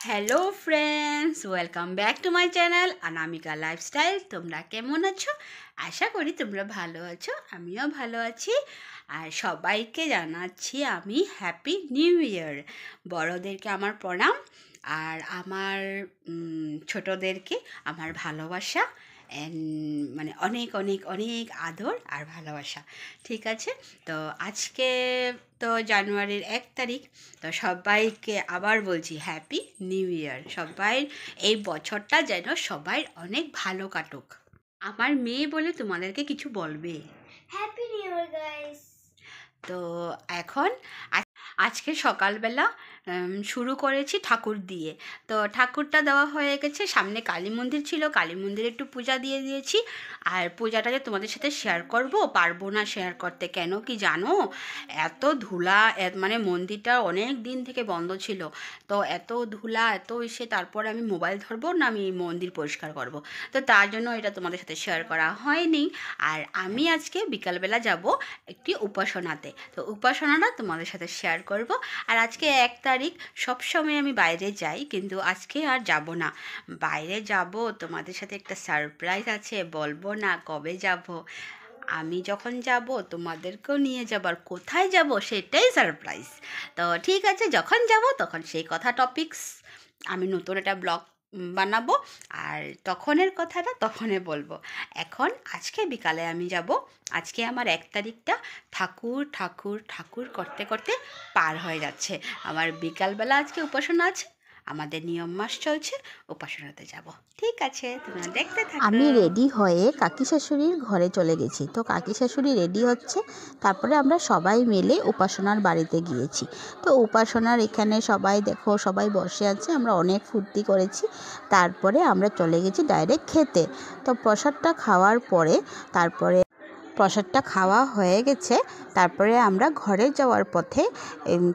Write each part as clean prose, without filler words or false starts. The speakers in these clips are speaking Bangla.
Hello friends, welcome back to my channel Anamika lifestyle. তোমরা কেমন আছো? আশা করি তোমরা ভালো আছো, আমিও ভালো আছি। আর সবাইকে জানাচ্ছি আমি হ্যাপি নিউ ইয়ার। বড়োদেরকে আমার প্রণাম, আর আমার ছোটোদেরকে আমার ভালোবাসা মানে অনেক অনেক অনেক আদর আর ভালোবাসা। ঠিক আছে, তো আজকে তো জানুয়ারির 1 তারিখ। তো সবাইকে আবার বলছি হ্যাপি নিউ ইয়ার। সবাই এই বছরটা যেন সবাই অনেক ভালো কাটুক। আমার মেয়ে বলে তোমাদেরকে কিছু বলবে। Happy new year guys. তো এখন আজকে সকালবেলা শুরু করেছি ঠাকুর দিয়ে। তো ঠাকুরটা দেওয়া হয়ে গেছে, সামনে কালী মন্দির ছিল, কালী মন্দিরে একটু পূজা দিয়ে দিয়েছি। আর পূজাটা যে তোমাদের সাথে শেয়ার করব, পারবো না শেয়ার করতে। কেন কি জানো, এত ধুলা, মানে মন্দিরটা অনেক দিন থেকে বন্ধ ছিল। তো এত ধুলা, এত এসে তারপর আমি মোবাইল ধরবো না, আমি মন্দির পরিষ্কার করব। তো তার জন্য এটা তোমাদের সাথে শেয়ার করা হয়নি। আর আমি আজকে বিকালবেলা যাব একটি উপাসনাতে। তো উপাসনাটা তোমাদের সাথে শেয়ার করব। আর আজকে 1 তারিখ, সবসময় আমি বাইরে যাই, কিন্তু আজকে আর যাব না। বাইরে যাব, তোমাদের সাথে একটা সারপ্রাইজ আছে, বলবো না কবে যাব। আমি যখন যাব তোমাদেরকেও নিয়ে যাব, আর কোথায় যাব সেটাই সারপ্রাইজ। তো ঠিক আছে, যখন যাব তখন সেই কথা টপিকস আমি নতুন একটা ব্লগ বানাবো, আর তখনের কথাটা তখনই বলবো। এখন আজকে বিকালে আমি যাব। আজকে আমার 1 তারিখটা ঠাকুর ঠাকুর ঠাকুর করতে করতে পার হয়ে যাচ্ছে। আমার বিকালবেলা আজকে উপাসনা আছে, আমাদের নিয়ম মাস চলছে, উপাসনাতে যাব। ঠিক আছে, তোমরা দেখতে থাকো। আমি রেডি হয়ে কাকি শাশুড়ির ঘরে চলে গেছি। তো কাকি শাশুড়ি রেডি হচ্ছে, তারপরে আমরা সবাই মিলে উপাসনার বাড়িতে গিয়েছি। তো উপাসনার এখানে সবাই দেখো, সবাই বসে আছে, আমরা অনেক ফুর্তি করেছি। তারপরে আমরা চলে গেছি ডাইরেক্ট খেতে। তো প্রসাদটা খাওয়ার পরে প্রসাদটা খাওয়া হয়ে গেছে, তারপরে আমরা ঘরে যাওয়ার পথে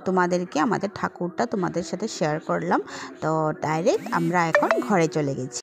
তোমাদেরকে আমাদের ঠাকুরটা তোমাদের সাথে শেয়ার করলাম। তো ডাইরেক্ট আমরা এখন ঘরে চলে গেছি।